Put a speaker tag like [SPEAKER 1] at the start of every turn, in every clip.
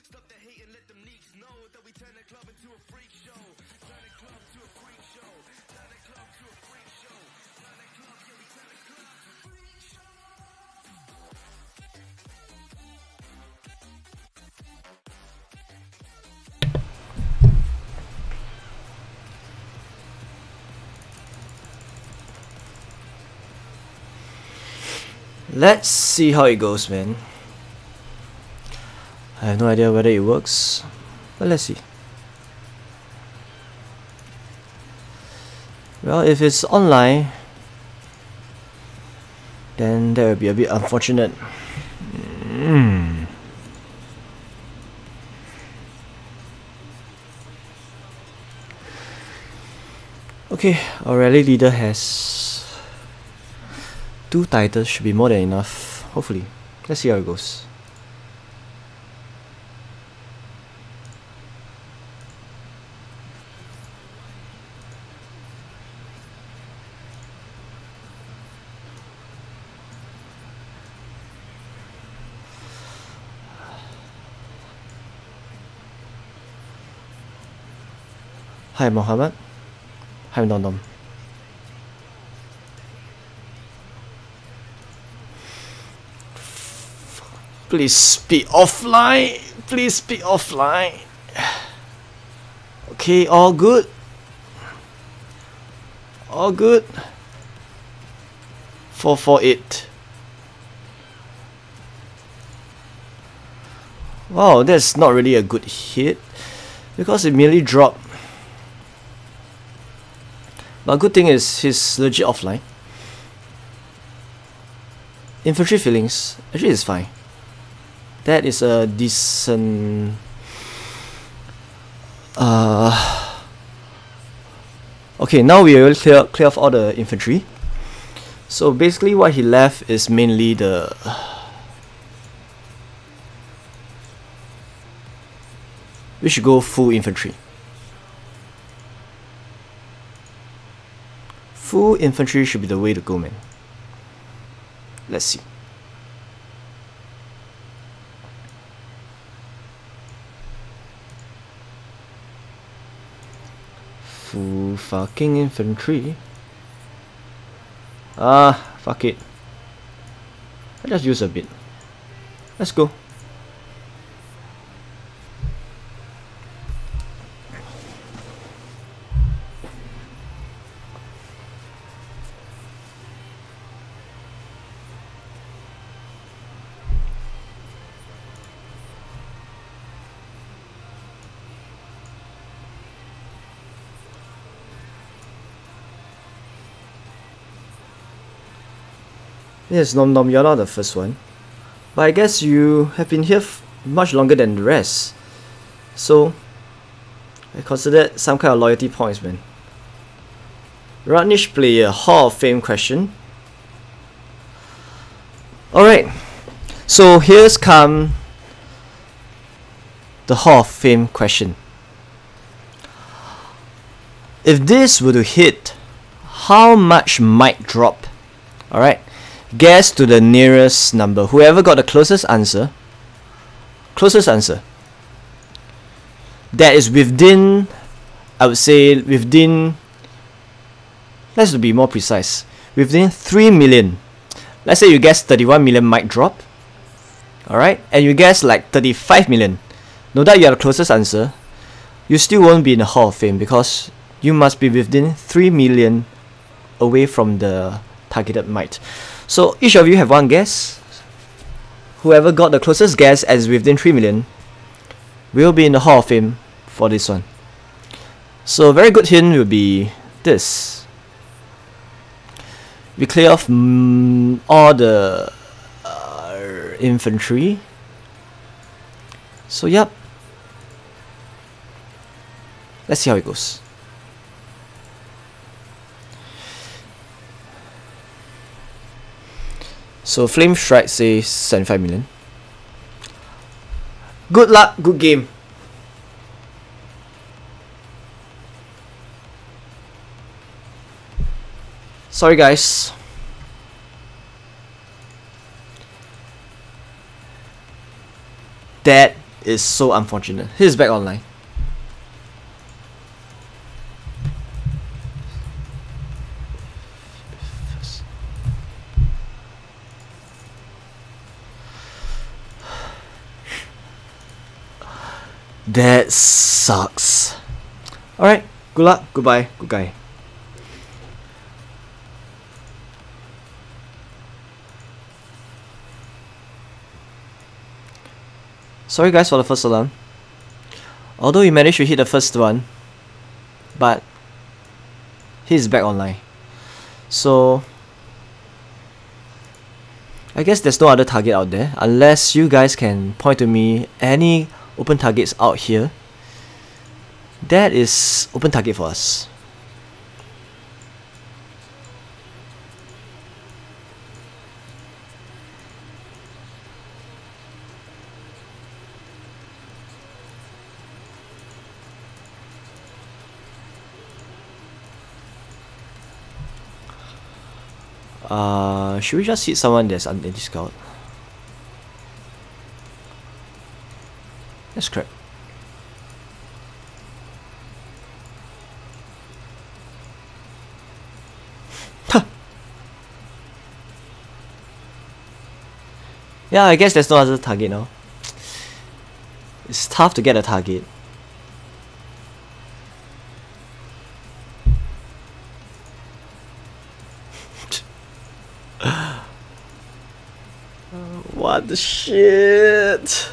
[SPEAKER 1] Stop the hate and let them neeks know that we turn the club into a freak show. Turn the club to a freak show. Turn the club to a freak show. Turn the club, yeah, we turn the club to a freak show.
[SPEAKER 2] Let's see how it goes, man. I have no idea whether it works, but let's see. Well, if it's online, then that would be a bit unfortunate. Okay, our rally leader has 2 titles, should be more than enough, hopefully. Let's see how it goes. Hi Mohammed. Hi Dondom. Please be offline. Please be offline. Okay, all good. All good. 448. Wow, that's not really a good hit because it merely dropped. But good thing is he's legit offline. Infantry feelings, actually it's fine. That is a decent okay, now we will clear off all the infantry. So basically what he left is mainly the we should go full infantry. Full infantry should be the way to go, man. Let's see. Full fucking infantry. Fuck it. I just use a bit. Let's go. Yes, Nom Nom, you're not the first one. But I guess you have been here much longer than the rest. So, I consider it some kind of loyalty points, man. Rutnish player, Hall of Fame question. Alright, so here's come the Hall of Fame question. If this were to hit, how much might drop? Alright. Guess to the nearest number. Whoever got the closest answer that is within, I would say within, let's be more precise, within 3 million. Let's say you guess 31 million might drop, alright, and you guess like 35 million. No doubt you are the closest answer. You still won't be in the Hall of Fame because you must be within 3 million away from the targeted might. So each of you have one guess. Whoever got the closest guess as within 3 million will be in the Hall of Fame for this one. So a very good hint will be this. We clear off all the infantry. So yep. Let's see how it goes. So Flame Strike says 75 million. Good luck, good game. Sorry guys. That is so unfortunate. He's back online. That sucks. Alright, good luck, goodbye, good guy. Sorry guys for the first alarm. Although he managed to hit the first one, but he's back online. So I guess there's no other target out there, unless you guys can point to me any open targets out here. That is open target for us. Should we just hit someone that's anti-scout? That's crap. Yeah, I guess there's no other target now. It's tough to get a target. What the shit?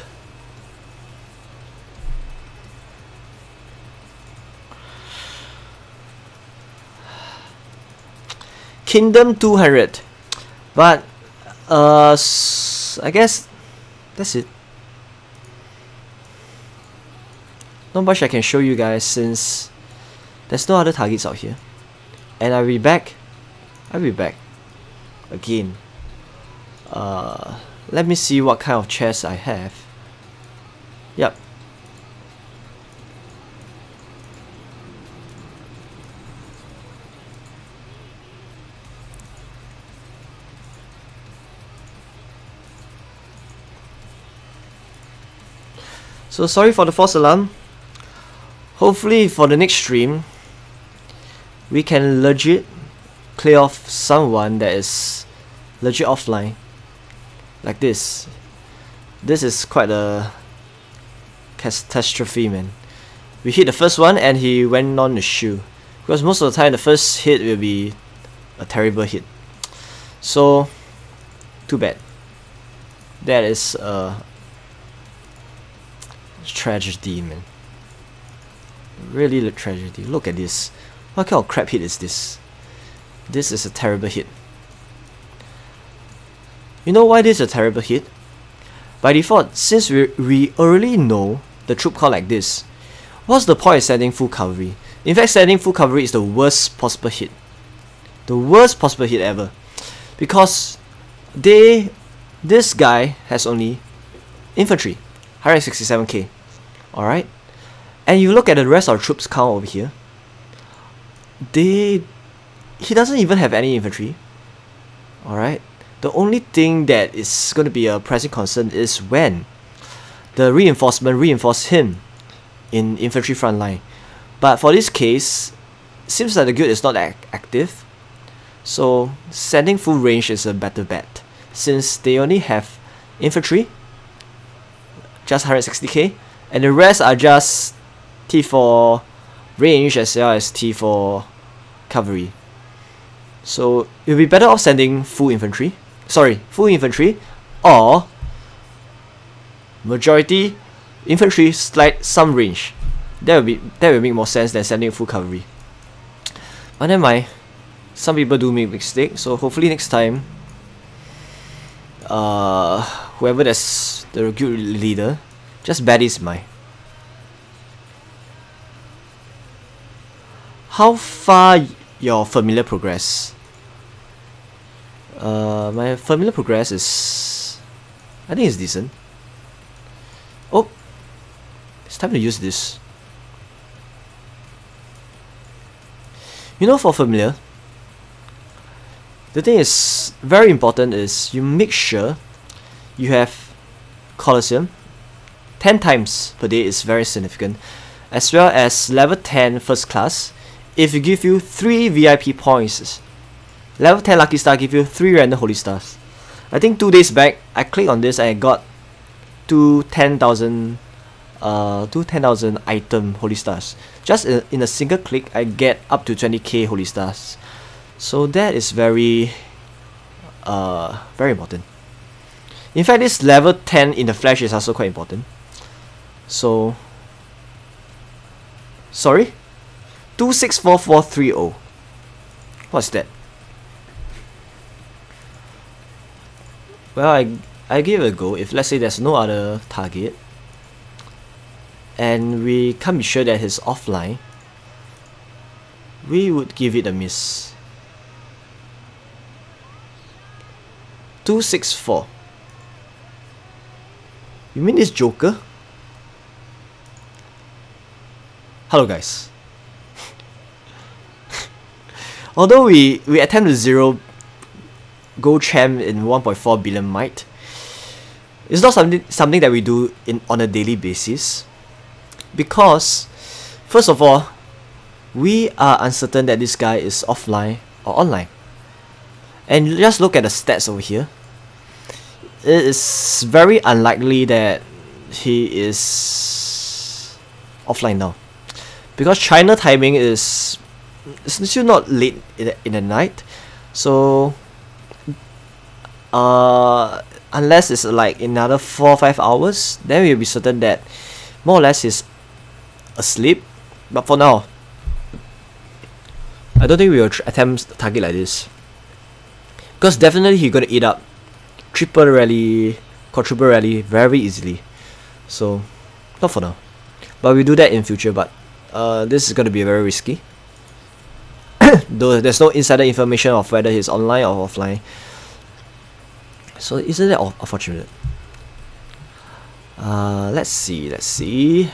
[SPEAKER 2] Kingdom 200. But I guess that's it. Not much I can show you guys since there's no other targets out here. And I'll be back again. Let me see what kind of chest I have. Yep. So sorry for the false alarm. Hopefully for the next stream we can legit clear off someone that is legit offline. Like this. This is quite a catastrophe, man. We hit the first one and he went on to shoot. Because most of the time the first hit will be a terrible hit. So too bad. That is a tragedy, man. Really a tragedy. Look at this. What kind of crap hit is this? This is a terrible hit. You know why this is a terrible hit? By default, since we already know the troop count like this, what's the point of sending full cavalry? In fact, sending full cavalry is the worst possible hit. The worst possible hit ever. Because this guy has only infantry, 167k. Alright? And you look at the rest of the troops count over here. He doesn't even have any infantry. Alright? The only thing that is going to be a pressing concern is when the reinforcement reinforce him in infantry front line. But for this case, seems like the guild is not active. So sending full range is a better bet, since they only have infantry, just 160k, and the rest are just T4 range as well as T4 cavalry. So it will be better off sending full infantry or majority infantry some range. That will make more sense than sending full cavalry. But never mind. Some people do make mistakes, so hopefully next time whoever that's the guild leader just bear this in mind. How far your familiar progress? My familiar progress is, I think it's decent. Oh, it's time to use this. You know, for familiar, the thing is very important is you make sure you have Colosseum, 10 times per day is very significant, as well as level 10 first class. If you give you 3 VIP points, level 10 lucky star give you 3 random holy stars. I think 2 days back I clicked on this and I got two 10,000 item holy stars. Just in a single click I get up to 20k holy stars. So that is very important. In fact, this level 10 in the flash is also quite important. So sorry, 264430. What's that? Well, I give it a go. If let's say there's no other target and we can't be sure that he's offline, we would give it a miss. 264. You mean this Joker? Hello guys. Although we attempt to 0 gold champ in 1.4 billion might, it's not something that we do on a daily basis, because first of all, we are uncertain that this guy is offline or online. And just look at the stats over here. It is very unlikely that he is offline now, because China timing is still not late in the night. So unless it's like another 4 or 5 hours, then we'll be certain that more or less he's asleep. But for now, I don't think we will attempt a target like this, because definitely he's gonna eat up triple rally, quadruple rally very easily. So not for now, but we do that in future. But this is gonna be very risky. Though there's no insider information of whether he's online or offline. So isn't that unfortunate? Let's see.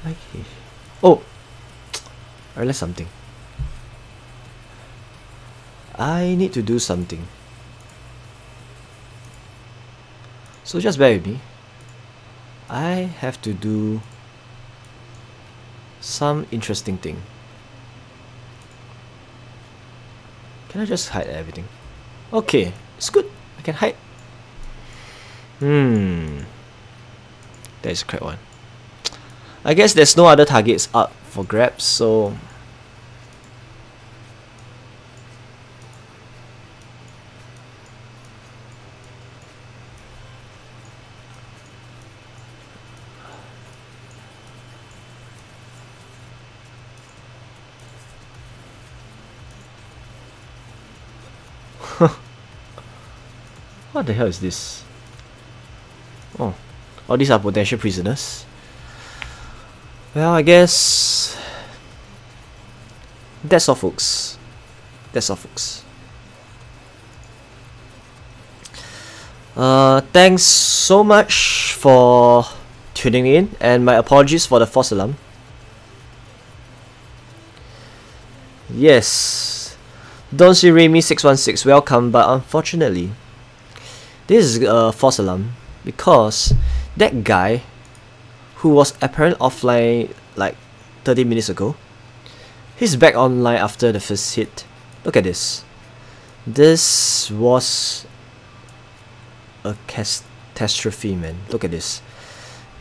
[SPEAKER 2] Okay. Oh, I realized something. I need to do something. So just bear with me. I have to do some interesting thing. Can I just hide everything? Okay, it's good. I can hide. That is a correct one. I guess there's no other targets up for grabs, so what the hell is this? Oh, these are potential prisoners. Well, I guess that's all, folks. Thanks so much for tuning in, and my apologies for the false alarm. Yes, Don't see Remy 616, welcome, but unfortunately this is a false alarm, because that guy who was apparently offline like 30 minutes ago, he's back online after the first hit. Look at this. This was a catastrophe, man. Look at this.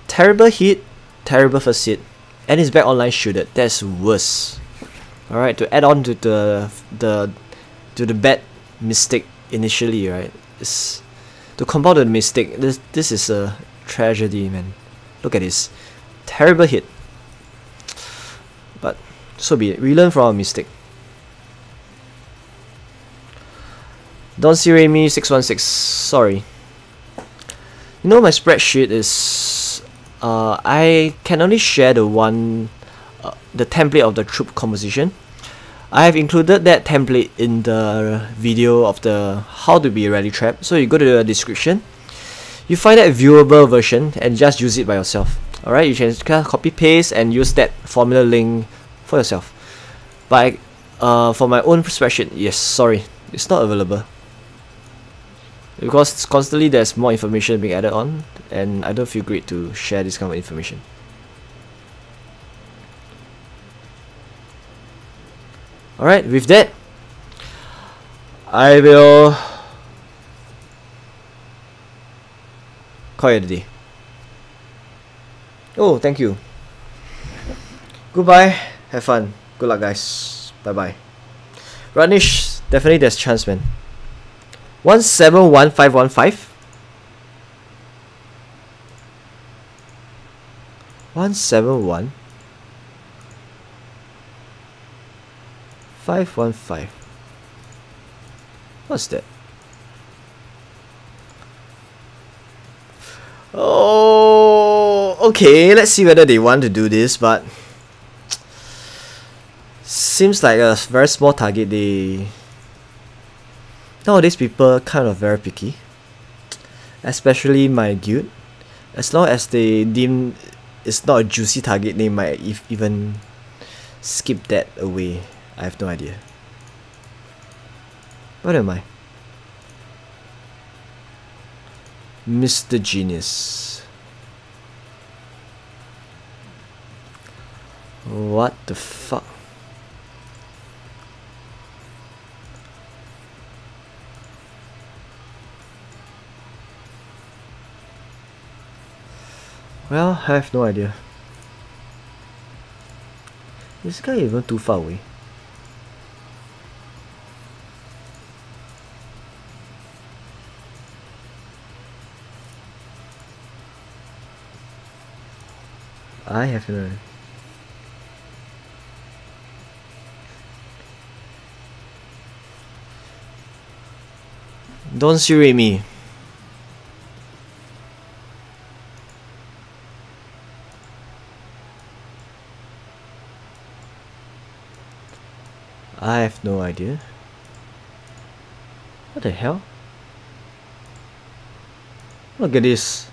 [SPEAKER 2] Terrible hit, terrible first hit, and he's back online shooted. That's worse. Alright, to add on to the bad mistake initially, right? To compound the mistake, this is a tragedy, man. Look at this. Terrible hit. But so be it. We learn from our mistake. Don't see Remy 616. Sorry. You know, my spreadsheet is I can only share the template of the troop composition. I have included that template in the video of the how to be a rally trap. So you go to the description, you find that viewable version and just use it by yourself. Alright, you can copy paste and use that formula link for yourself. But for my own spreadsheet, yes, sorry, it's not available. Because constantly there's more information being added on, and I don't feel great to share this kind of information. Alright, with that, I will call it a day. Oh, thank you. Goodbye. Have fun. Good luck, guys. Bye bye. Ranish, definitely there's chance, man. 171515. 171 515. What's that? Oh, okay, let's see whether they want to do this, but seems like a very small target. Nowadays people kind of very picky, especially my guild. As long as they deem it's not a juicy target, they might even skip that away. I have no idea. What am I? Mr. Genius. What the fuck? Well, I have no idea. This guy even too far away. I have no idea. Don't shoot me. I have no idea. What the hell? Look at this.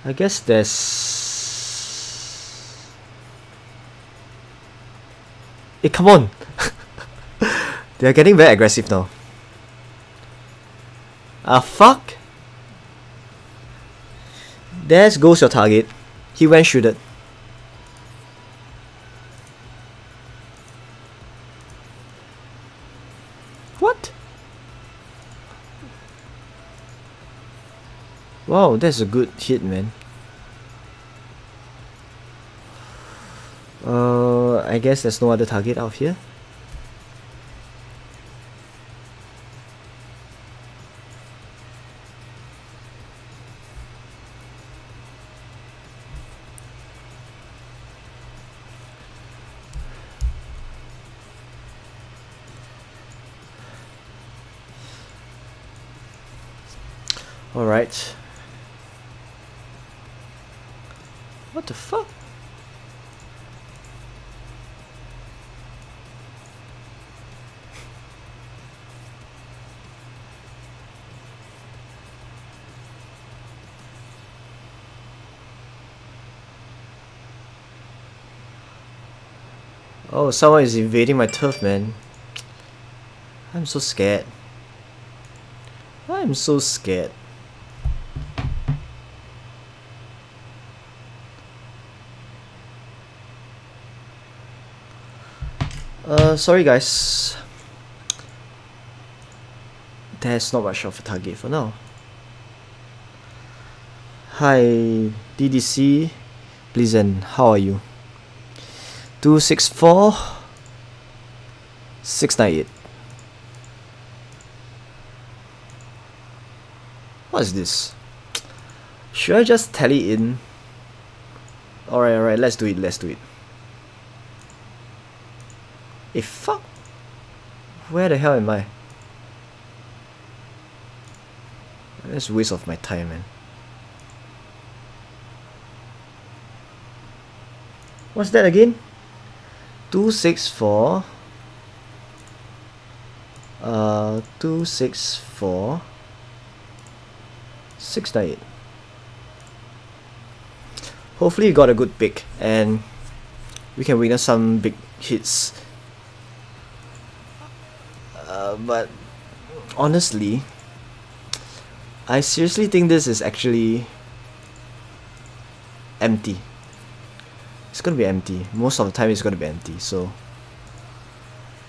[SPEAKER 2] I guess there's... Hey, come on! They're getting very aggressive now. Fuck! There goes your target. He went shooted. What? Wow, that's a good hit, man. I guess there's no other target out here. Alright. What the fuck? Oh, someone is invading my turf, man. I'm so scared. I'm so scared. Sorry guys. There's not much of a target for now. Hi, DDC. Pleasant, how are you? 264 698. What is this? Should I just tally in? Alright, let's do it, Hey, fuck! Where the hell am I? That's a waste of my time, man. What's that again? 264. 264 698. Hopefully you got a good pick and we can witness some big hits. But honestly, I seriously think this is actually empty. It's gonna be empty. Most of the time it's gonna be empty, so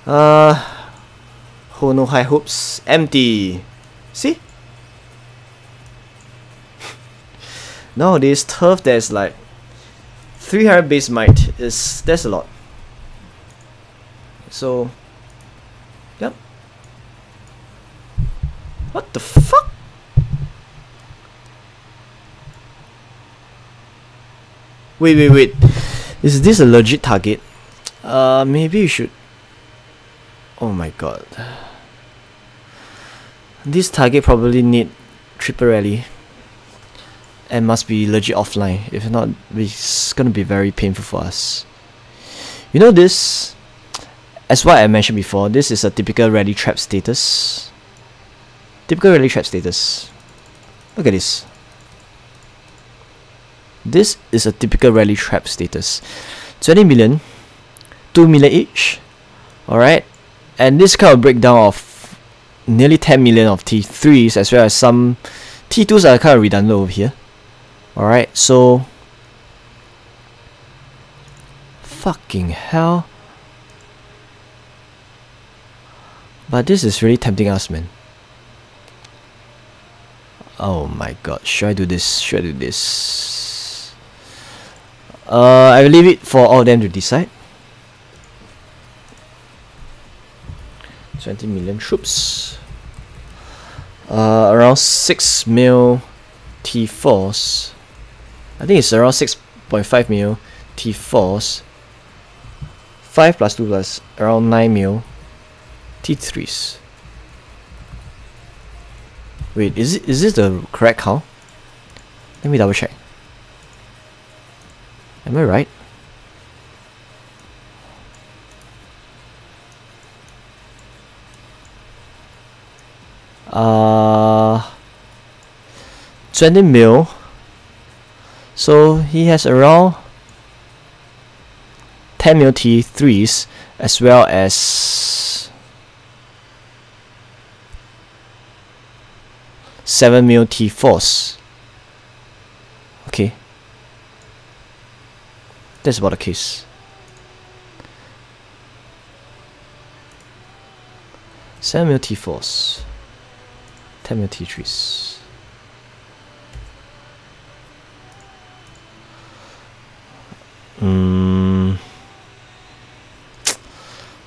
[SPEAKER 2] hold no high hopes. Empty. See? Nowadays turf there's like 300 base might that's a lot. So yep. What the fuck? Wait. Is this a legit target? Maybe you should. Oh my god. This target probably need triple rally and must be legit offline. If not, it's gonna be very painful for us. You know this, as what I mentioned before, this is a typical rally trap status. Typical rally trap status. Look at this. This is a typical rally trap status. 20 million, 2 million each. Alright. And this kind of breakdown of nearly 10 million of T3s as well as some T2s are kind of redundant over here. Alright, so fucking hell. But this is really tempting us, man. Oh my god, should I do this? Should I do this? I will leave it for all of them to decide. 20 million troops. Around 6 mil T4s. I think it's around 6.5 mil T4s. 5 plus 2 plus around 9 mil T3s. Wait, is this the correct count? Let me double check. Am I right? Uh, 20 mil. So he has around 10 mil T3s as well as 7 mil T4s. Okay. That's about the case. 7 mil T4s. 10 mil T3s.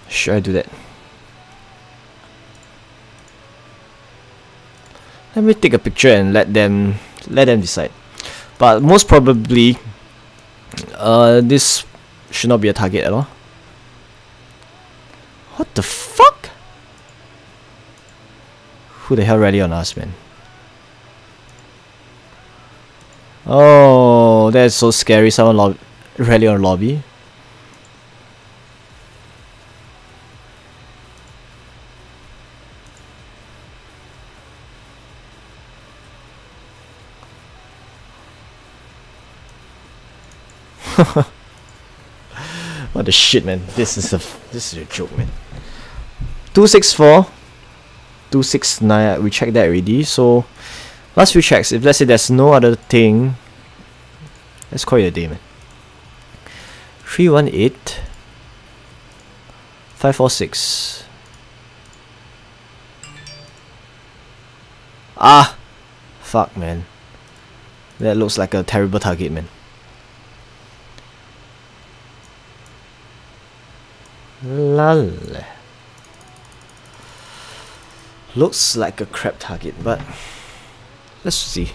[SPEAKER 2] Should I do that? Let me take a picture and let them decide. But most probably, this should not be a target at all. What the fuck? Who the hell rally on us, man? Oh, that's so scary. Someone rally on lobby. What the shit, man. This is a joke, man. 264 269, we checked that already. So last few checks, if let's say there's no other thing, let's call it a day, man. 318 546. Ah, fuck, man. That looks like a terrible target, man. Lol. Looks like a crap target, but let's see.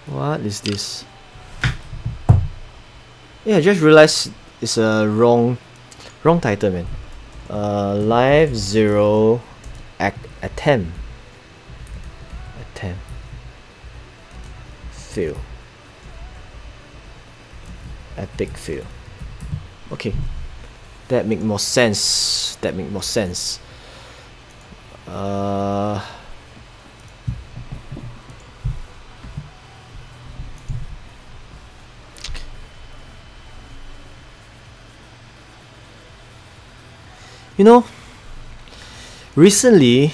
[SPEAKER 2] What is this? Yeah, I just realized it's a wrong title, man. Live 0 attempt. Fail. Epic fail. Okay. That make more sense. You know, recently,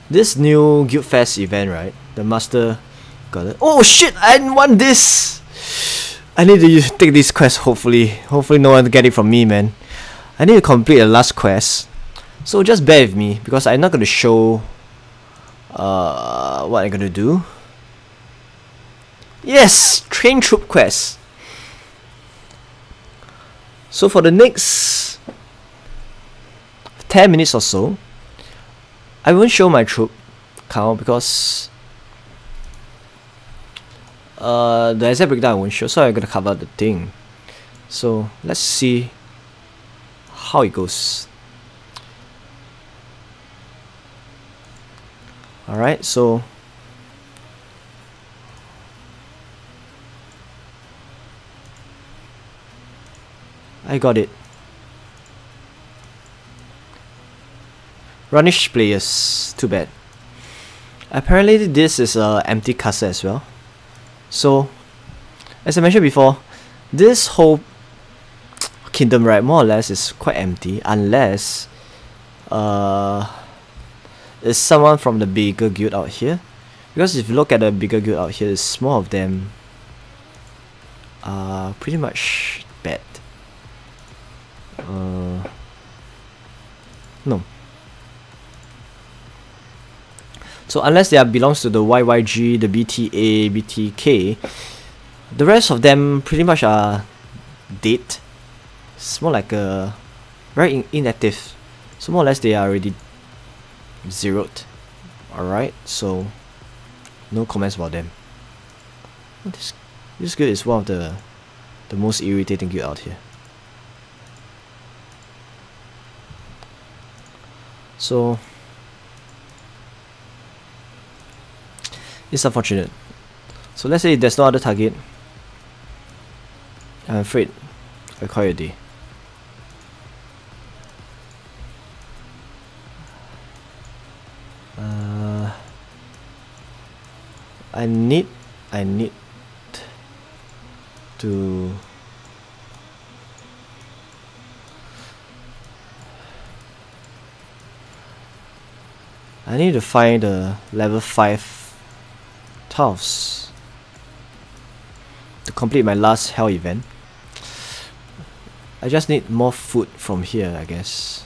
[SPEAKER 2] this new Guild Fest event, right? The master got it. Oh shit! I want this. I need to take this quest. Hopefully no one get it from me, man. I need to complete the last quest, so just bear with me because I'm not gonna show what I'm gonna do. Yes, train troop quest. So for the next 10 minutes or so, I won't show my troop count because the exact breakdown I won't show, so I'm gonna cover the thing. So let's see how it goes. Alright, so I got it. Runish players, too bad. Apparently this is a empty castle as well. So, as I mentioned before, this whole kingdom, right, more or less is quite empty unless there's someone from the bigger guild out here. Because if you look at the bigger guild out here, it's more of them are pretty much bad. No. So unless they belongs to the YYG, the BTA, BTK, the rest of them pretty much are dead. It's more like a very inactive. So more or less they are already zeroed. Alright, so no comments about them. This guild is one of the most irritating guild out here. So it's unfortunate. So let's say there's no other target. I'm afraid I call it a day. I need to find the level 5 tiles to complete my last hell event. I just need more food from here, I guess.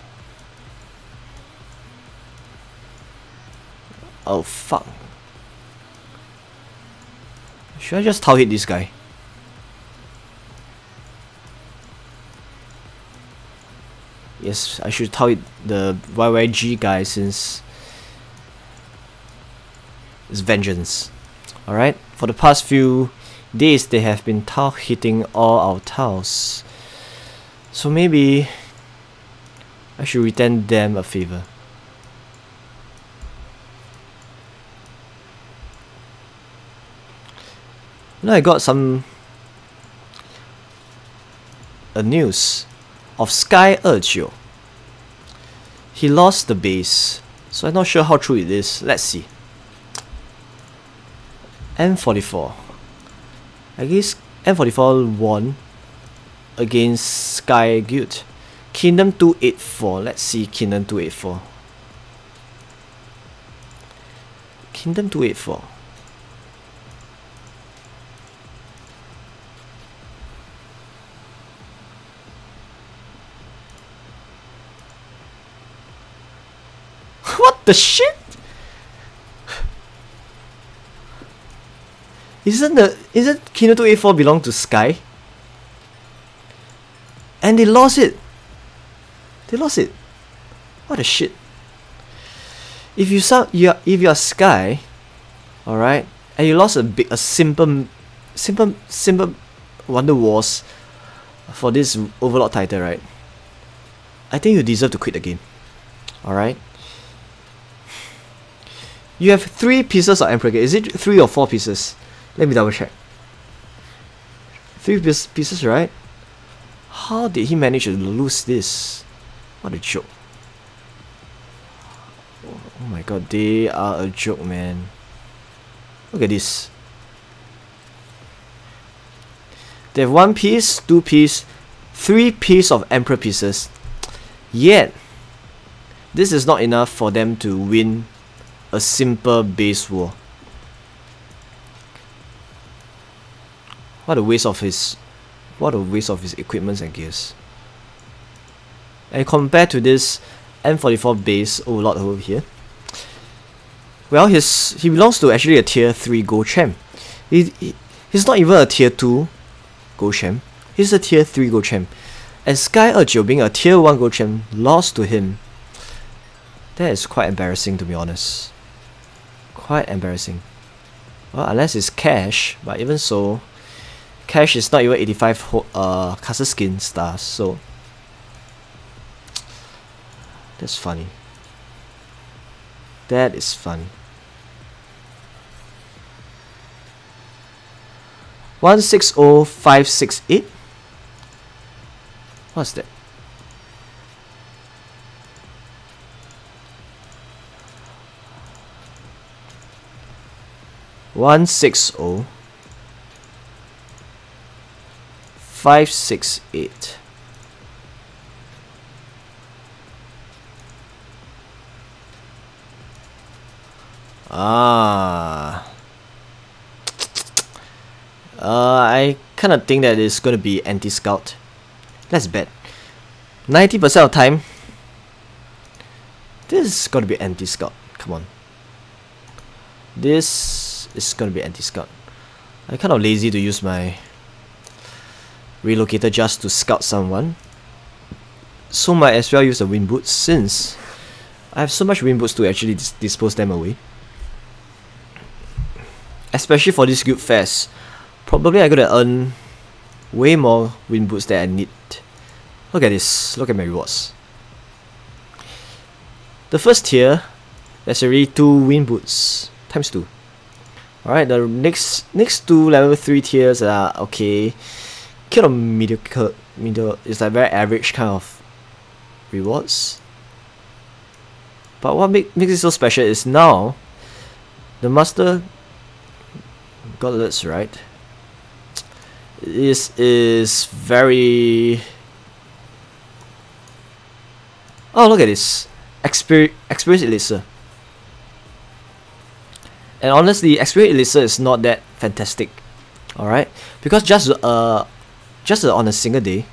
[SPEAKER 2] Oh fuck. Should I just tile hit this guy? Yes, I should tile hit the YYG guy since it's vengeance. Alright, for the past few days they have been tile hitting all our tiles. So maybe I should return them a favor. Now I got some news of Sky Ergio. He lost the base, so I'm not sure how true it is. Let's see. M44. I guess M44 won against Sky Guild. Kingdom 284. Let's see Kingdom 284. Kingdom 284. What the shit? Isn't Kingdom 284 belong to Sky? And they lost it. What the shit? If you're Sky, alright, and you lost a simple Wonder Wars for this Overlord title, right? I think you deserve to quit the game. Alright? You have 3 pieces of Emperor Gate. Is it 3 or 4 pieces? Let me double check. 3 pieces, right? How did he manage to lose this? What a joke. Oh my god, they are a joke, man. Look at this. They have 1 piece, 2 piece, 3 piece of Emperor pieces. Yet, this is not enough for them to win a simple base war. What a waste of his equipments and gears. And compared to this M44 base Overlord over here, well, he belongs to actually a tier 3 gold champ. He's not even a tier 2 gold champ. He's a tier 3 gold champ. And Sky Urgio being a tier 1 gold champ lost to him. That is quite embarrassing, to be honest. Quite embarrassing. Well, unless it's Cash, but even so, Cash is not even 85 Castle Skin stars, so that's funny. That is fun. 160568. What's that? One 568. I kind of think that it's going to be anti-scout. Let's bet 90% of time this is going to be anti-scout. Come on, this is going to be anti-scout. I'm kind of lazy to use my relocator just to scout someone, so might as well use the wind boots since I have so much wind boots to actually dispose them away. Especially for this guild fest, probably I'm gonna earn way more wind boots than I need. Look at this, look at my rewards. The first tier, there's already 2 wind boots, times 2. Alright, the next 2 level 3 tiers are okay. Kind of mediocre, it's like very average kind of rewards. But what makes it so special is now the Master Gauntlets, right? This is very... Oh, look at this. Experience Elixir. And honestly, Experience Elixir is not that fantastic. Alright? Because just on a single day,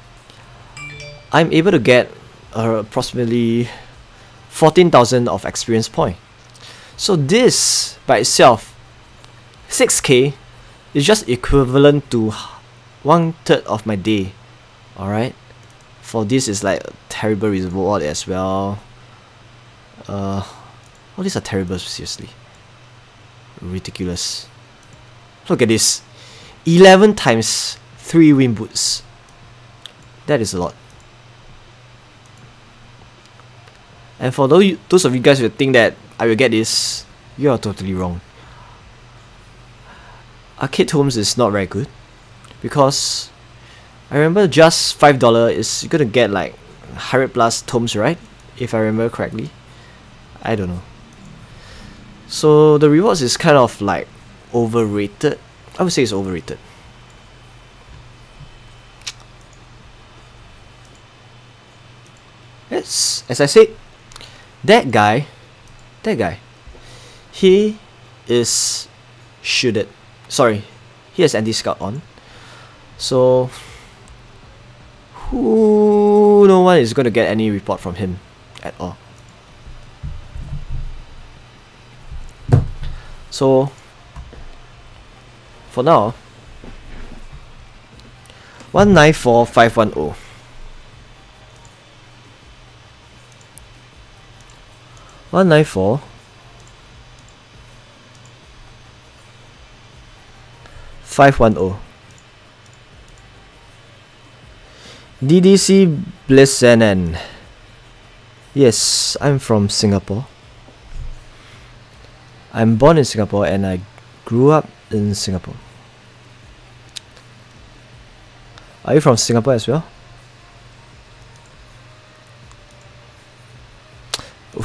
[SPEAKER 2] I'm able to get approximately 14,000 of experience point. So this by itself, 6k, is just equivalent to 1/3 of my day. Alright? For this is like a terrible reward as well. All these are terrible, seriously. Ridiculous. Look at this. 11 times 3 wind boots. That is a lot. And for those of you guys who think that I will get this, you are totally wrong. Arcade Tomes is not very good, because I remember just $5 is gonna get like 100 plus tomes, right? If I remember correctly. I don't know. So the rewards is kind of like overrated. I would say it's overrated. Yes, as I said, that guy, he is shielded. Sorry, he has anti-scout on. So no one is going to get any report from him at all. So for now, 194510. 194 510. DDC Bliss. Yes, I'm from Singapore. I'm born in Singapore and I grew up in Singapore. Are you from Singapore as well?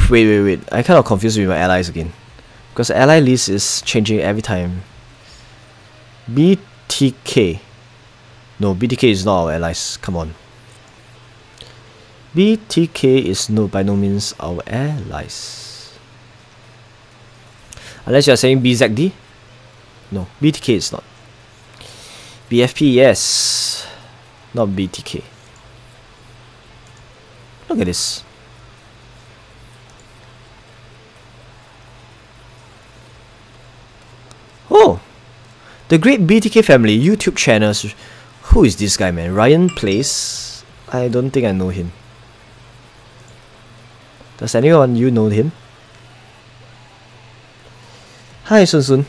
[SPEAKER 2] Wait. I kind of confused with my allies again. Because ally list is changing every time. BTK. No, BTK is not our allies. Come on. BTK is by no means our allies. Unless you are saying BZD. No, BTK is not. BFP, yes. Not BTK. Look at this. Oh! The Great BTK Family YouTube channels. Who is this guy, man? Ryan Place? I don't think I know him. Does anyone you know him? Hi, Sun.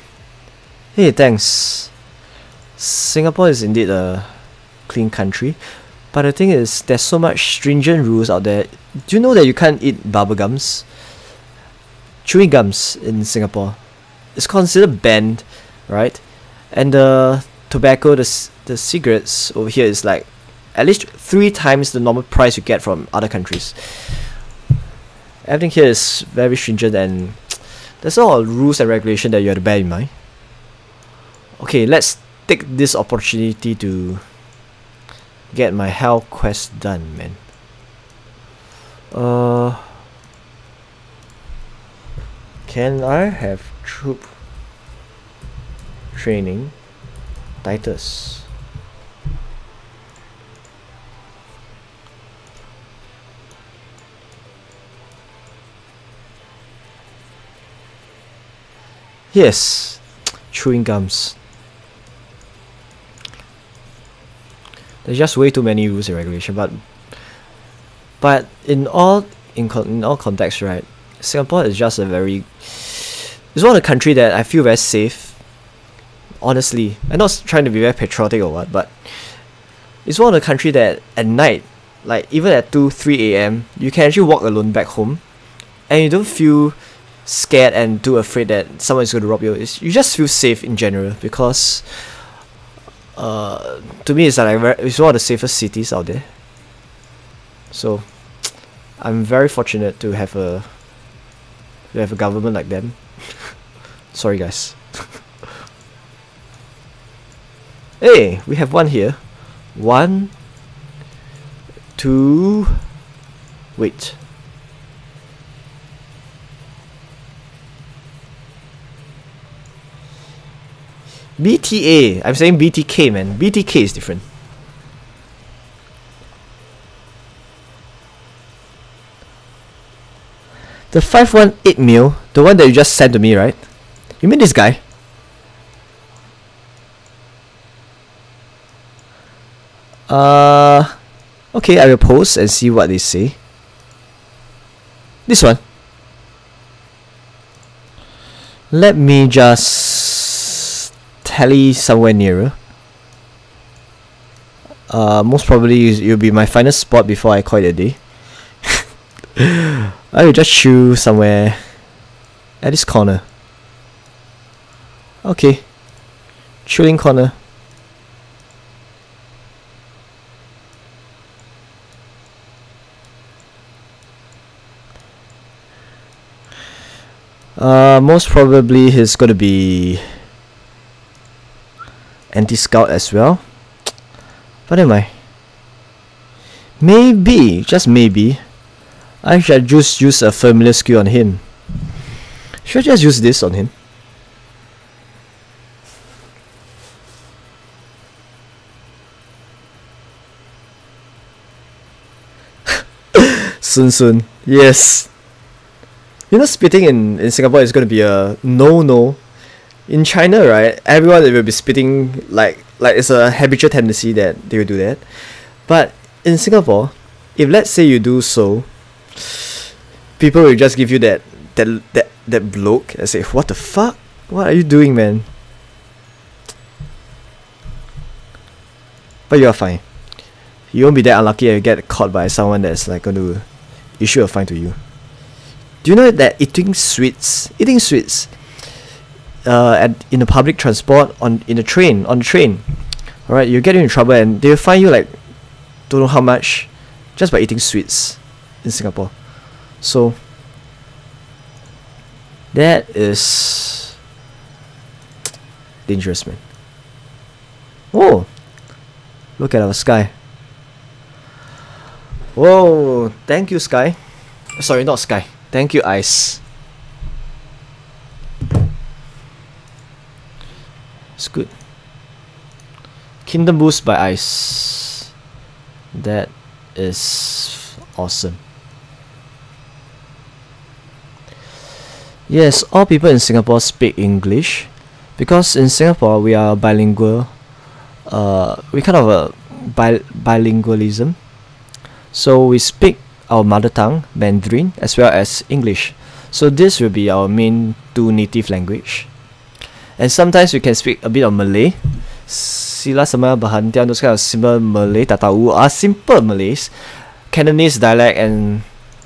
[SPEAKER 2] Hey, thanks. Singapore is indeed a clean country, but the thing is, there's so much stringent rules out there. Do you know that you can't eat bubblegums? Chewing gums in Singapore. It's considered banned, right? And the tobacco, the cigarettes over here is like at least 3 times the normal price you get from other countries. Everything here is very stringent and there's a lot of rules and regulation that you have to bear in mind. Okay, let's take this opportunity to get my health quest done, man. Can I have troop training Titus? Yes, chewing gums. There's just way too many rules and regulation, but in all contexts, right? Singapore is just it's one of the country that I feel very safe. Honestly, I'm not trying to be very patriotic or what, but it's one of the country that at night, like even at 2-3 a.m, you can actually walk alone back home, and you don't feel scared and too afraid that someone is going to rob you. You just feel safe in general because to me it's one of the safest cities out there. So I'm very fortunate to have a government like them. Sorry guys. Hey, we have one here. 1, 2. Wait. BTA. I'm saying BTK, man. BTK is different. The 518 mil, the one that you just sent to me, right? You mean this guy? Okay, I will post and see what they say. This one. Let me just tally somewhere nearer. Most probably you'll be my final spot before I call it a day. I will just choose somewhere at this corner. Okay, chilling corner. Most probably he's gonna be anti-scout as well. But am I? Maybe, just maybe, I should just use a familiar skill on him. Should I just use this on him? Sun, yes. You know, spitting in Singapore is going to be a no. In China, right, everyone will be spitting like it's a habitual tendency that they will do that. But in Singapore, if let's say you do so, people will just give you that bloke and say, "What the fuck? What are you doing, man?" But you are fine. you won't be that unlucky if you get caught by someone that's like going to issue a fine to you. Do you know that eating sweets in the public transport, on the train, alright, you get in trouble and they'll fine you like don't know how much just by eating sweets in Singapore. So that is dangerous, man. Oh, look at our sky. Whoa, thank you, sky. Sorry, not sky. Thank you, ice. It's good. Kingdom boost by ice. That is awesome. Yes, all people in Singapore speak English because in Singapore we are bilingual. We kind of a bilingualism. So we speak our mother tongue, Mandarin, as well as English. So this will be our main two native language. And sometimes we can speak a bit of Malay. Sila sama Bahantian, those kind of simple Malay, Tatau are simple Malays, Cantonese dialect, and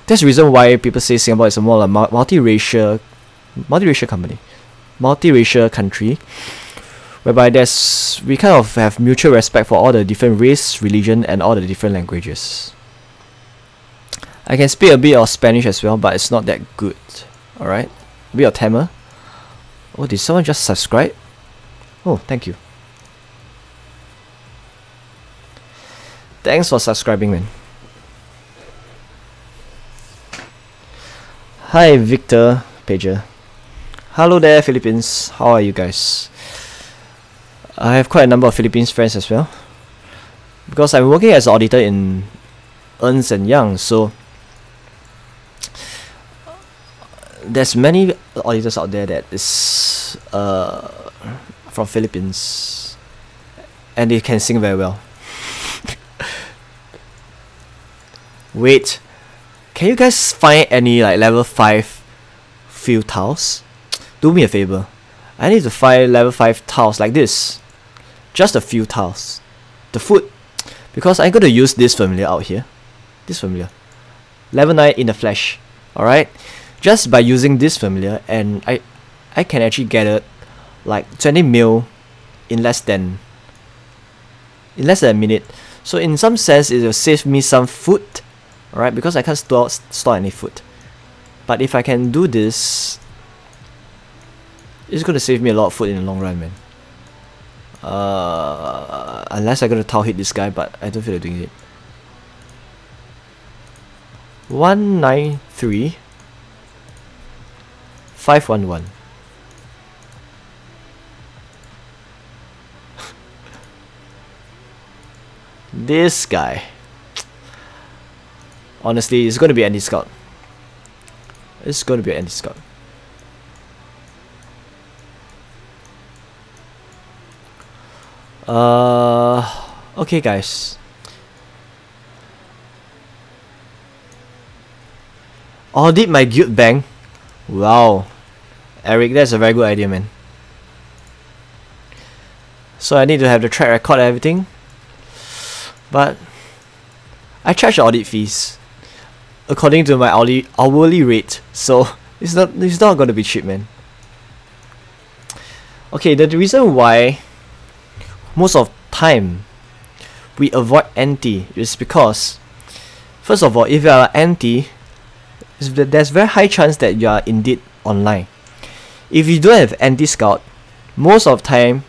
[SPEAKER 2] that's the reason why people say Singapore is a more like multiracial country, whereby we kind of have mutual respect for all the different race, religion, and all the different languages. I can speak a bit of Spanish as well, but it's not that good. Alright, a bit of Tamil. Oh, did someone just subscribe? Oh, thank you. Thanks for subscribing, man. Hi, Victor Pager. Hello there, Philippines. How are you guys? I have quite a number of Philippines friends as well, because I'm working as an auditor in Ernst & Young, so there's many auditors out there that is from Philippines, and they can sing very well. Wait, can you guys find any like level 5 field tiles? Do me a favor, I need to find level 5 tiles like this, just a few tiles, the foot, because I'm going to use this familiar out here, this familiar, level 9 in the flesh. Alright, just by using this familiar, and I can actually get it like 20 mil in less than a minute. So in some sense it will save me some food, alright, because I can't store any food. But if I can do this, it's gonna save me a lot of food in the long run, man. Unless I'm gonna tile hit this guy, but I don't feel like doing it. 193 511. This guy, honestly, it's gonna be anti-scout. It's gonna be an anti-scout. Okay, guys. Audit my guild bank. Wow, Eric, that's a very good idea, man. So I need to have the track record and everything, but I charge audit fees according to my hourly rate, so it's not gonna be cheap, man. Okay, the reason why most of time we avoid anti is because, first of all, if you are anti, there's very high chance that you are indeed online. If you don't have anti-scout, most of the time,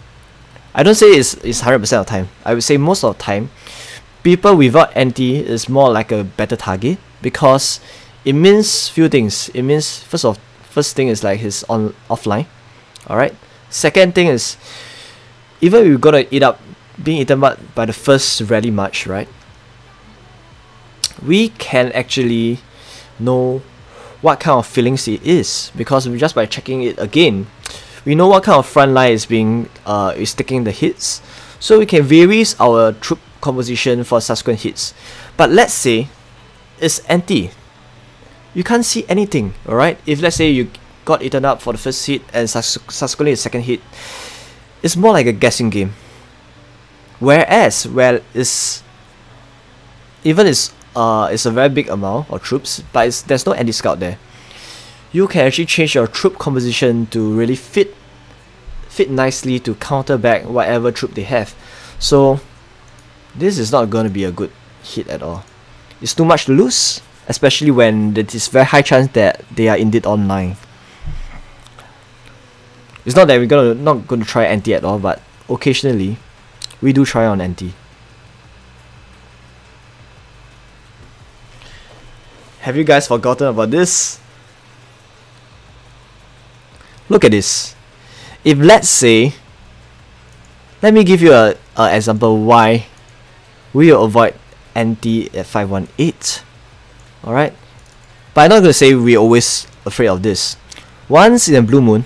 [SPEAKER 2] I don't say it's 100% of the time, I would say most of the time, people without anti is more like a better target, because it means few things. It means first thing is like he's offline, alright. Second thing is, even if you're gonna being eaten by the first rally match, right, we can actually know what kind of feelings it is, because just by checking it again, we know what kind of front line is taking the hits, so we can vary our troop composition for subsequent hits. But let's say it's anti, you can't see anything, alright. If let's say you got eaten up for the first hit and subsequently the second hit, it's more like a guessing game. Whereas, well, it's it's a very big amount of troops, but there's no anti-scout there. You can actually change your troop composition to really fit nicely to counter back whatever troop they have. So this is not going to be a good hit at all. It's too much to lose, especially when there is very high chance that they are indeed online. It's not that we're not going to try anti at all, but occasionally we do try on anti. Have you guys forgotten about this? Look at this. If let's say, let me give you a example why we will avoid anti at 518. Alright? But I'm not going to say we're always afraid of this. Once in a blue moon,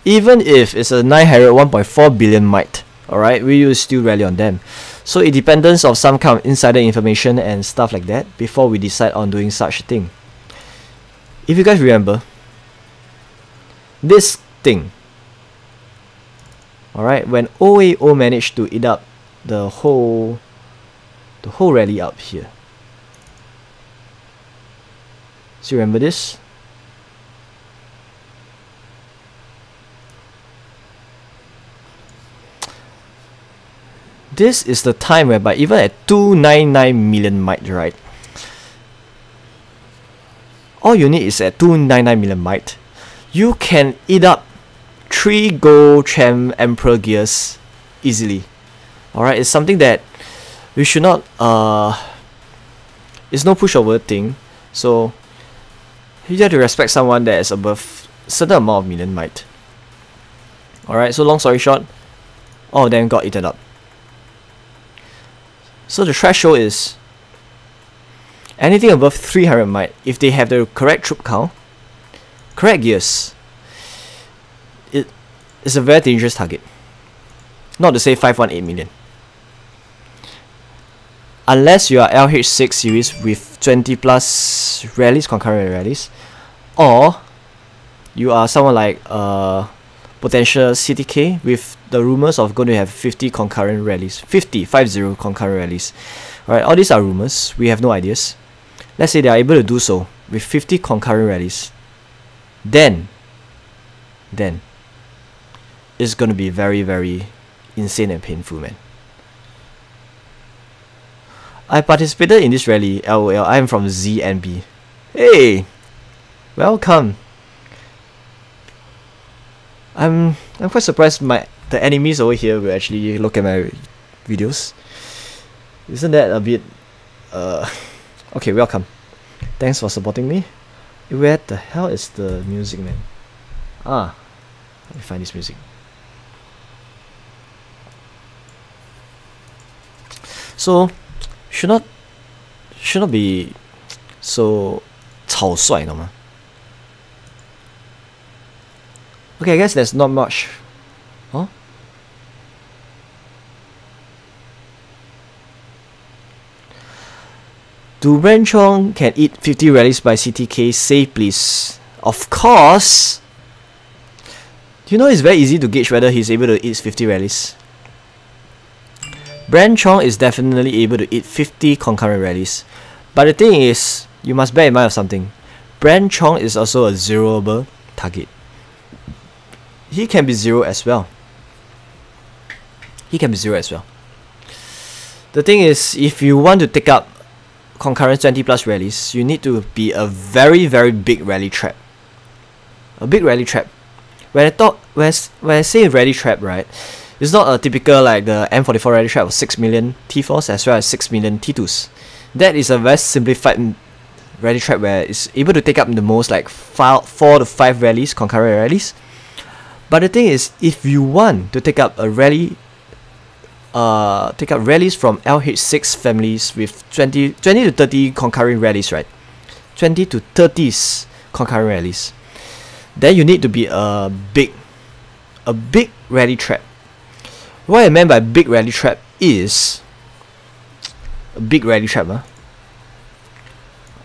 [SPEAKER 2] even if it's a 900 1.4 billion might, alright, we will still rally on them. So it depends on some kind of insider information and stuff like that before we decide on doing such a thing. If you guys remember, this thing, alright, when OAO managed to eat up the whole rally up here. So you remember this? This is the time whereby even at 299 million might, right? All you need is at 299 million might. You can eat up 3 gold champ emperor gears easily. Alright, it's something that we should not it's no pushover thing. So you have to respect someone that is above certain amount of million might. Alright, so long story short, all of them got eaten up. So the threshold is anything above 300 might, if they have the correct troop count, correct gears, it is a very dangerous target. Not to say 518 million. Unless you are LH6 series with 20 plus rallies, concurrent rallies, or you are someone like potential CTK with the rumors of going to have 50 concurrent rallies, 50 concurrent rallies. Alright, all these are rumors, we have no ideas. Let's say they are able to do so with 50 concurrent rallies, then it's going to be very, very insane and painful, man. I participated in this rally, LOL, I am from ZNB. Hey! Welcome! I'm quite surprised the enemies over here will actually look at my videos. Isn't that a bit okay, welcome. Thanks for supporting me. Where the hell is the music, man? Ah, let me find this music. So should not be so 草率, 懂吗? Okay, I guess there's not much. Huh? Do Branchong can eat 50 rallies by CTK? Say please. Of course. You know it's very easy to gauge whether he's able to eat 50 rallies. Branchong is definitely able to eat 50 concurrent rallies. But the thing is, you must bear in mind of something. Branchong is also a zeroable target. He can be 0 as well. He can be 0 as well. The thing is, if you want to take up concurrent 20 plus rallies, you need to be a very, very big rally trap. A big rally trap. When I say rally trap, right, it's not a typical like the M44 rally trap of 6 million T4s as well as 6 million T2s. That is a very simplified rally trap where it's able to take up the most like 4 to 5 rallies, concurrent rallies. But the thing is, if you want to take up a rally, take up rallies from LH6 families with 20 to 30 concurrent rallies, right? 20 to 30s concurrent rallies. Then you need to be a big rally trap. What I meant by big rally trap is a big rally trap.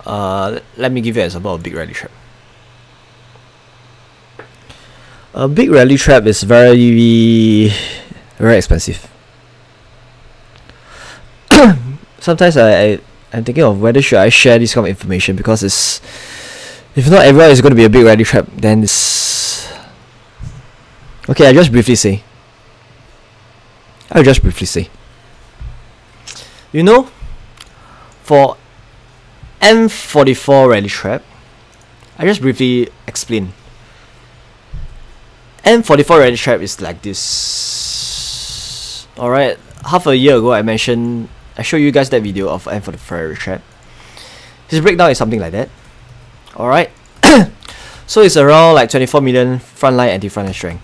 [SPEAKER 2] Let me give you an example of a big rally trap. A big rally trap is very expensive. Sometimes I I'm thinking of whether should I share this kind of information, because it's, if not everyone is going to be a big rally trap, then it's okay. I'll just briefly say. You know, for M44 rally trap, I just briefly explain. M44 rally trap is like this. Alright, half a year ago I showed you guys that video of M44 rally trap. His breakdown is something like that. Alright. So it's around like 24 million frontline anti-frontline strength.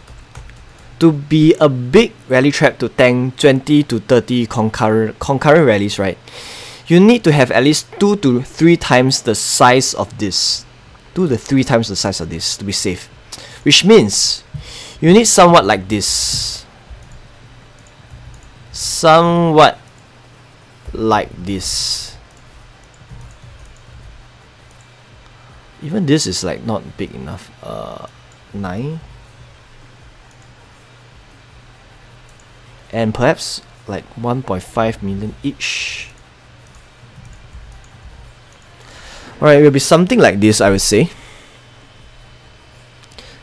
[SPEAKER 2] To be a big rally trap to tank 20 to 30 concurrent rallies, right? You need to have at least 2 to 3 times the size of this. 2 to 3 times the size of this to be safe. Which means you need somewhat like this. Somewhat like this. Even this is like not big enough. 9. And perhaps like 1.5 million each. Alright, it will be something like this, I would say.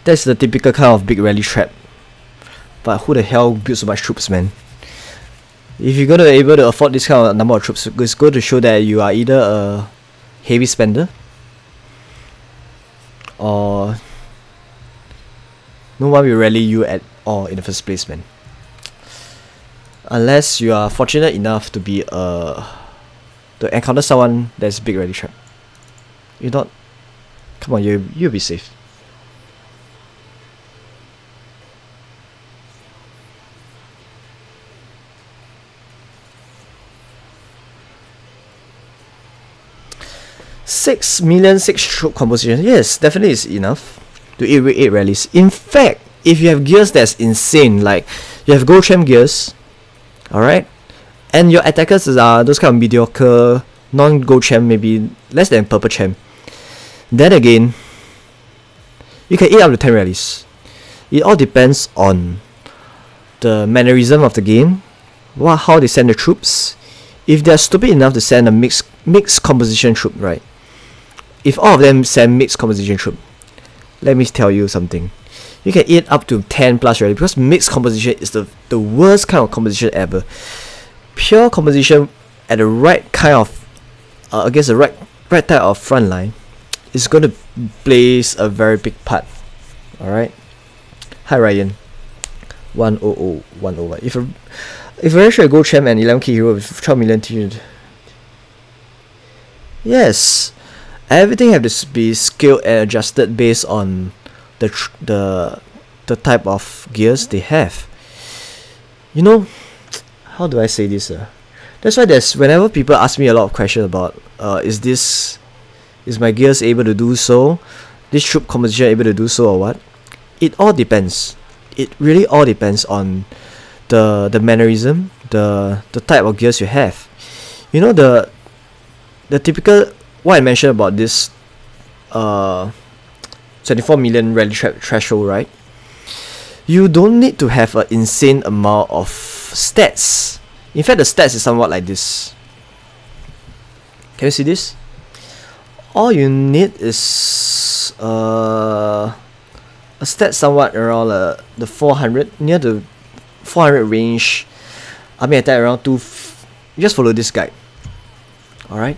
[SPEAKER 2] That's the typical kind of big rally trap. But who the hell builds so much troops, man? If you're gonna be able to afford this kind of number of troops, it's going to show that you are either a heavy spender or no one will rally you at all in the first place, man. Unless you are fortunate enough to be to encounter someone that's big rally trap. You're not. Come on, you'll be safe. $6 million 6 troop composition. Yes, definitely is enough to 8 rallies. In fact, if you have gears that's insane, like you have gold champ gears, alright, and your attackers are those kind of mediocre non-gold champ, maybe less than purple champ, then again you can eat up to 10 rallies. It all depends on the mannerism of the game, how they send the troops. If they're stupid enough to send a mixed composition troop, right? If all of them send mixed composition troop, let me tell you something. You can eat up to 10 plus rally, because mixed composition is the worst kind of composition ever. Pure composition at the right kind of against the right type of front line is going to plays a very big part. Alright. Hi Ryan. 100 If a very sure gold champ and 11k hero with 12 million t, yes, everything have to be scaled and adjusted based on the type of gears they have. You know, how do I say this? That's why whenever people ask me a lot of questions about is my gears able to do so, this troop composition able to do so or what? It all depends. It really all depends on the mannerism, the type of gears you have. You know, the typical, what I mentioned about this 24 million rally threshold, right? You don't need to have an insane amount of stats. In fact, the stats is somewhat like this. Can you see this? All you need is a stat somewhat around the 400, near the 400 range. I mean, attack around 2. Just follow this guide. Alright.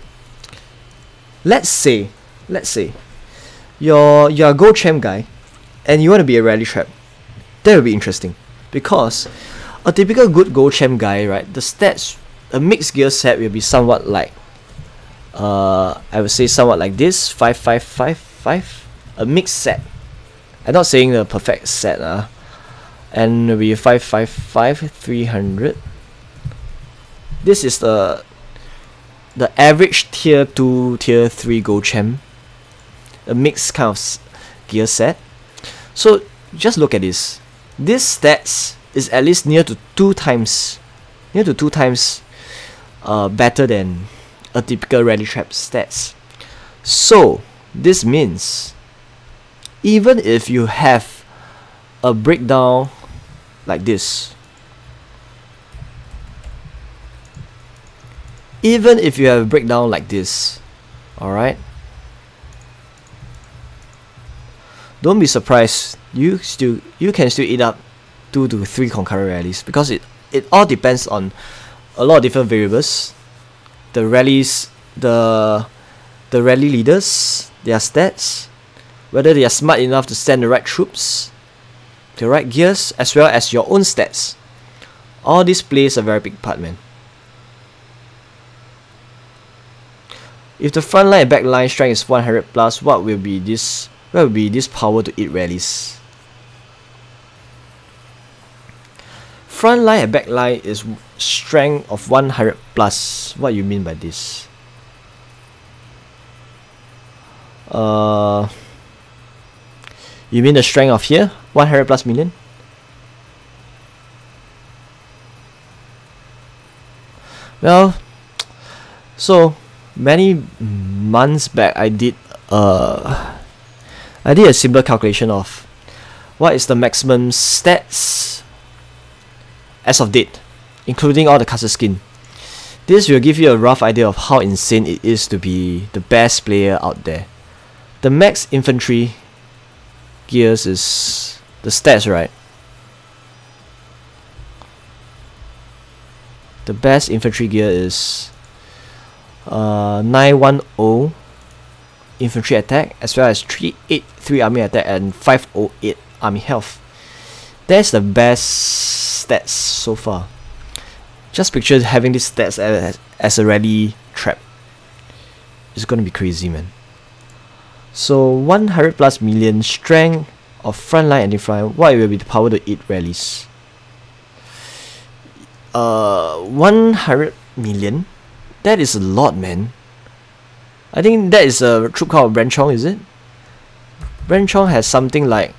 [SPEAKER 2] Let's say you're a gold champ guy and you want to be a rally trap. That will be interesting, because a typical good gold champ guy, right, the stats, a mixed gear set will be somewhat like I would say somewhat like this, 5 a mixed set. I'm not saying the perfect set, and will be 5 300. This is the average tier 2 tier 3 gold champ, a mixed kind of gear set. So just look at this. This stats is at least near to 2 times better than a typical rally trap stats. So this means even if you have a breakdown like this, even if you have a breakdown like this, alright, don't be surprised, you can still eat up 2 to 3 concurrent rallies, because it all depends on a lot of different variables. The rallies, the rally leaders, their stats, whether they are smart enough to send the right troops, the right gears, as well as your own stats. All this plays a very big part, man. If the front line and back line strength is 100 plus, what will be this power to eat rallies? Front line and back line is strength of 100 plus. What you mean by this? You mean the strength of here, 100 plus million? Well, so many months back I did a simple calculation of what is the maximum stats as of date, including all the custom skin. This will give you a rough idea of how insane it is to be the best player out there. The max infantry gears is the stats, right? The best infantry gear is 910 infantry attack, as well as 383 army attack and 508 army health. That's the best stats so far. Just picture having these stats as a rally trap. It's gonna be crazy, man. So 100 plus million strength of frontline and defrontline. What will be the power to eat rallies? 100 million. That is a lot, man. I think that is a troop count of Branchong, is it? Branchong has something like...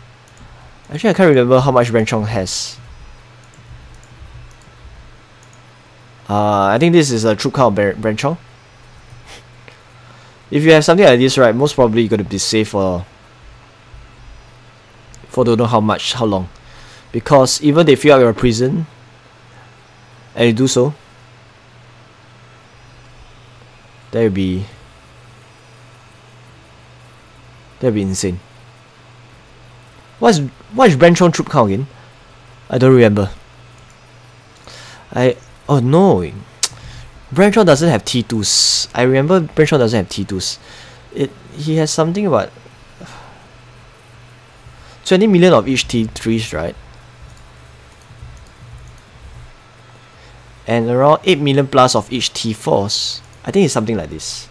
[SPEAKER 2] Actually, I can't remember how much Branchong has. I think this is a troop count of Branchong. If you have something like this, right, most probably you're going to be safe for don't know how long. Because even if you are in a prison, and you do so, that would be insane. What is Branchong troop count again? I don't remember. Oh no, Branchong doesn't have T2s. I remember Branchong doesn't have T2s. He has something about 20 million of each T3s, right? And around 8 million plus of each T4s. I think it's something like this.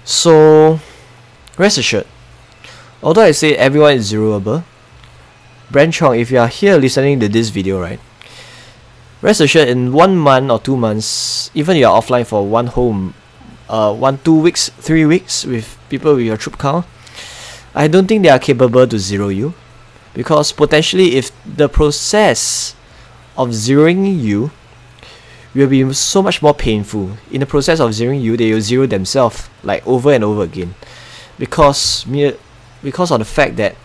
[SPEAKER 2] So rest assured, although I say everyone is zeroable, Branchong, if you are here listening to this video, right, rest assured in 1 month or 2 months, even you are offline for 2 weeks, 3 weeks with people with your troop count, I don't think they are capable to zero you, because potentially if the process of zeroing you will be so much more painful. In the process of zeroing you, they will zero themselves like over and over again, because of the fact that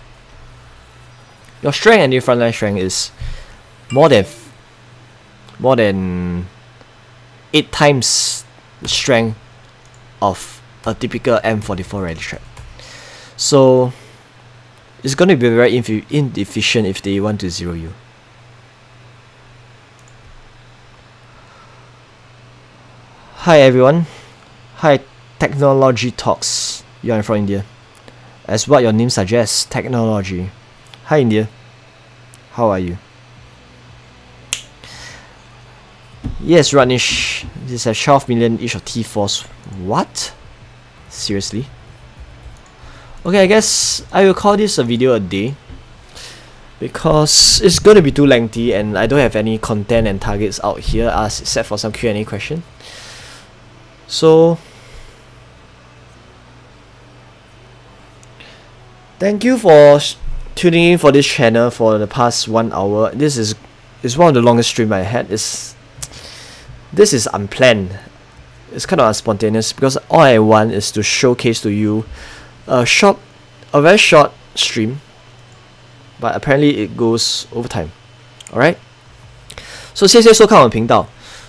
[SPEAKER 2] your strength and your frontline strength is more than 8 times the strength of a typical M44 rally strap. So it's going to be very inefficient if they want to zero you. Hi everyone. Hi Technology Talks. You are from India. As what your name suggests, technology. Hi India. How are you? Yes, Ranish. This has 12 million each of T4s. What? Seriously? Okay, I guess I will call this a video a day, because it's gonna be too lengthy and I don't have any content and targets out here except for some Q&A question. So thank you for tuning in for this channel for the past 1 hour. This is one of the longest stream I had. This is unplanned. It's kind of spontaneous, because all I want is to showcase to you a very short stream, but apparently it goes over time. Alright? So 谢谢收看我的频道。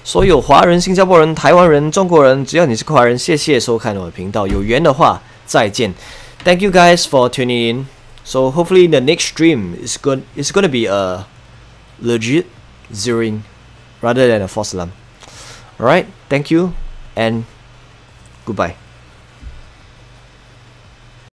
[SPEAKER 2] 所有华人、新加坡人、台湾人、中国人，只要你是华人，谢谢收看我的频道。有缘的话，再见。Thank you guys for tuning in. So hopefully the next stream is good. It's gonna be a legit zeroing rather than a false alarm. Alright, thank you and goodbye.